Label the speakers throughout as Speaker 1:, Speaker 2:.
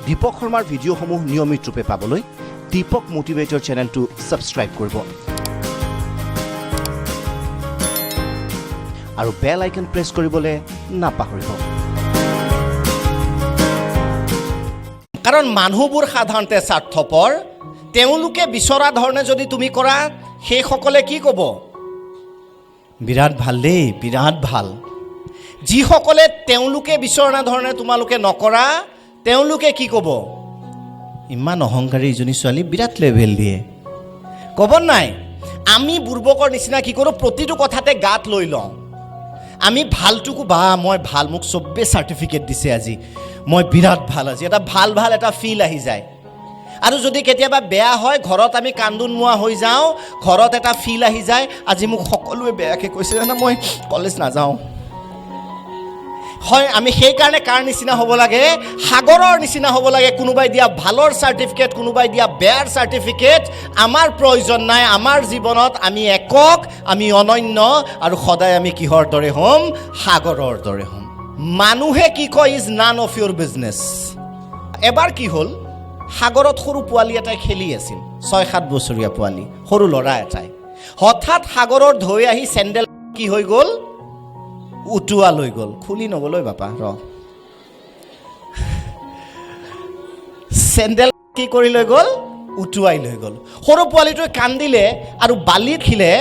Speaker 1: দীপক শৰ্মাৰ ভিডিঅ'সমূহ নিয়মিত ৰূপে পাবলৈ দীপক মোটিভেটৰ চেনেলটো ছাবস্ক্ৰাইব কৰিব আৰু বেল আইকন প্ৰেছ কৰিবলৈ নাপাহৰিব।
Speaker 2: কাৰণ মানুহবোৰ সাধাৰণতে স্বাৰ্থপৰ, তেওঁলোকে বিচৰা ধৰণে যদি তুমি কৰা সেইসকলে কি ক'ব? বিৰাট ভাল দেই, বিৰাট ভাল। যিসকলে তেওঁলোকে বিচৰা ধৰণে তোমালোকে নকৰা তেওঁলোকে কি ক'ব? ইমান অহংকাৰী ইজনী ছোৱালী, বিৰাট লেভেল দিয়ে। ক'ব নাই? আমি বুৰ্বকৰ নিচিনা কি কৰোঁ? প্ৰতিটো কথাতে গাত লৈ লওঁ। আমি ভালটোকো মই ভাল, মোক চবে চাৰ্টিফিকেট দিছে আজি, মই বিৰাট ভাল, আজি এটা ভাল এটা ফিল আহি যায়। আৰু যদি কেতিয়াবা বেয়া হয় ঘৰত আমি কান্দোনমোৱা হৈ যাওঁ, ঘৰত এটা ফিল আহি যায়, আজি মোক সকলোৱে বেয়াকৈ কৈছে জানা, মই কলেজ নাযাওঁ। হয়, আমি সেইকাৰণে কাৰ নিচিনা হ'ব লাগে? সাগৰৰ নিচিনা হ'ব লাগে। কোনোবাই দিয়া ভালৰ চাৰ্টিফিকেট, কোনোবাই দিয়া বেয়াৰ চাৰ্টিফিকেট আমাৰ প্ৰয়োজন নাই। আমাৰ জীৱনত আমি একক, আমি অনন্য, আৰু সদায় আমি কিহৰ দৰে হ'ম? সাগৰৰ দৰে হ'ম। মানুহে কি কয়? Is none of Euro business. এবাৰ কি হ'ল, সাগৰত সৰু পোৱালি এটাই খেলি আছিল, 6-7 বছৰীয়া পোৱালি, সৰু ল'ৰা এটাই। হঠাৎ সাগৰৰ ঢৌ আহি চেণ্ডেল কি হৈ গ'ল? উটুৱা লৈ গ'ল। খুলি নগ'লৈ বাপা, চেণ্ডেল কি কৰি লৈ গ'ল? উটুৱাই লৈ গ'ল। সৰু পোৱালিটোৱে কান্দিলে আৰু বালিত খিলে,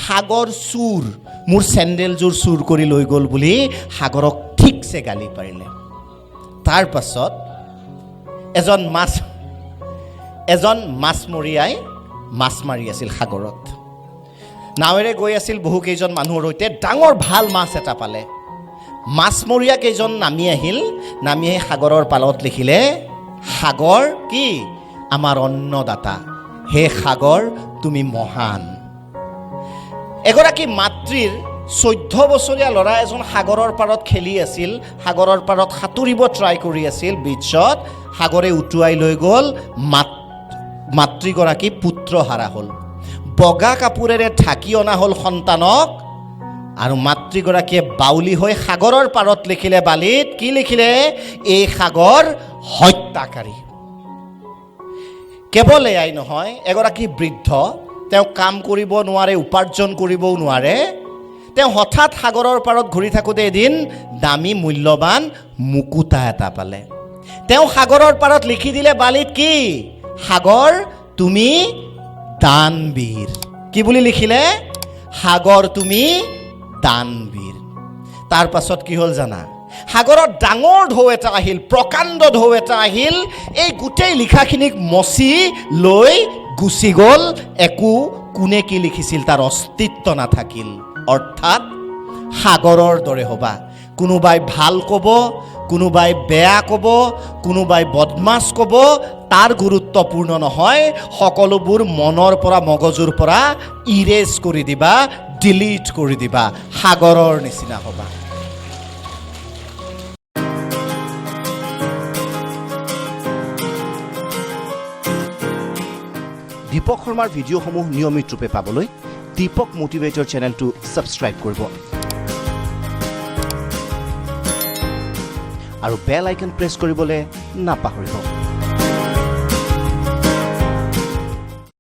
Speaker 2: সাগৰ চোৰ, মোৰ চেণ্ডেলযোৰ চুৰ কৰি লৈ গ'ল বুলি সাগৰক ঠিকছে গালি পাৰিলে। তাৰ পাছত এজন মাছমৰীয়াই মাছ মাৰি আছিল সাগৰত। নাৱেৰে গৈ আছিল বহুকেইজন মানুহৰ সৈতে, ডাঙৰ ভাল মাছ এটা পালে। মাছমৰীয়া কেইজন নামি আহি সাগৰৰ পালত লিখিলে, সাগৰ কি? আমাৰ অন্নদাতা, হে সাগৰ তুমি মহান। এগৰাকী মাতৃৰ 14 বছৰীয়া ল'ৰা এজন সাগৰৰ পাৰত খেলি আছিল, সাগৰৰ পাৰত সাঁতুৰিব ট্ৰাই কৰি আছিল বিচত। সাগৰে উটুৱাই লৈ গ'ল, মাতৃগৰাকী পুত্ৰহাৰা হ'ল। বগা কাপোৰেৰে ঢাকি অনা হ'ল সন্তানক, আৰু মাতৃগৰাকীয়ে বাউলি হৈ সাগৰৰ পাৰত লিখিলে, বালিত কি লিখিলে? এই সাগৰ হত্যাকাৰী। কেৱল এয়াই নহয়, এগৰাকী বৃদ্ধ, তেওঁ কাম কৰিব নোৱাৰে, উপাৰ্জন কৰিবও নোৱাৰে। তেওঁ হঠাৎ সাগৰৰ পাৰত ঘূৰি থাকোঁতে এদিন দামী মূল্যৱান মুকুতা এটা পালে। তেওঁ সাগৰৰ পাৰত লিখি দিলে বালিত, কি? সাগৰ তুমি দানবীৰ। কি বুলি লিখিলে? সাগৰ তুমি দানবীৰ। তাৰ পাছত কি হ'ল জানা? সাগৰত ডাঙৰ ঢৌ এটা আহিল, প্ৰকাণ্ড ঢৌ এটা আহিল। এই গোটেই লিখাখিনিক মচি লৈ গুচি গ'ল। কোনে কি লিখিছিল তাৰ অস্তিত্ব নাথাকিল। অৰ্থাৎ সাগৰৰ দৰে হ'বা। কোনোবাই ভাল ক'ব, কোনোবাই বেয়া ক'ব, কোনোবাই বদমাছ ক'ব, তাৰ গুৰুত্বপূৰ্ণ নহয়। সকলোবোৰ মনৰ পৰা, মগজুৰ পৰা ইৰেজ কৰি দিবা, ডিলিট কৰি দিবা। সাগৰৰ নিচিনা হ'বা।
Speaker 1: দীপক শৰ্মাৰ ভিডিঅ'সমূহ নিয়মিত ৰূপে পাবলৈ দীপক মোটিভেটৰ চেনেলটো ছাবস্ক্ৰাইব কৰিব আৰু বেল আইকন প্ৰেছ কৰিবলৈ নাপাহৰিব।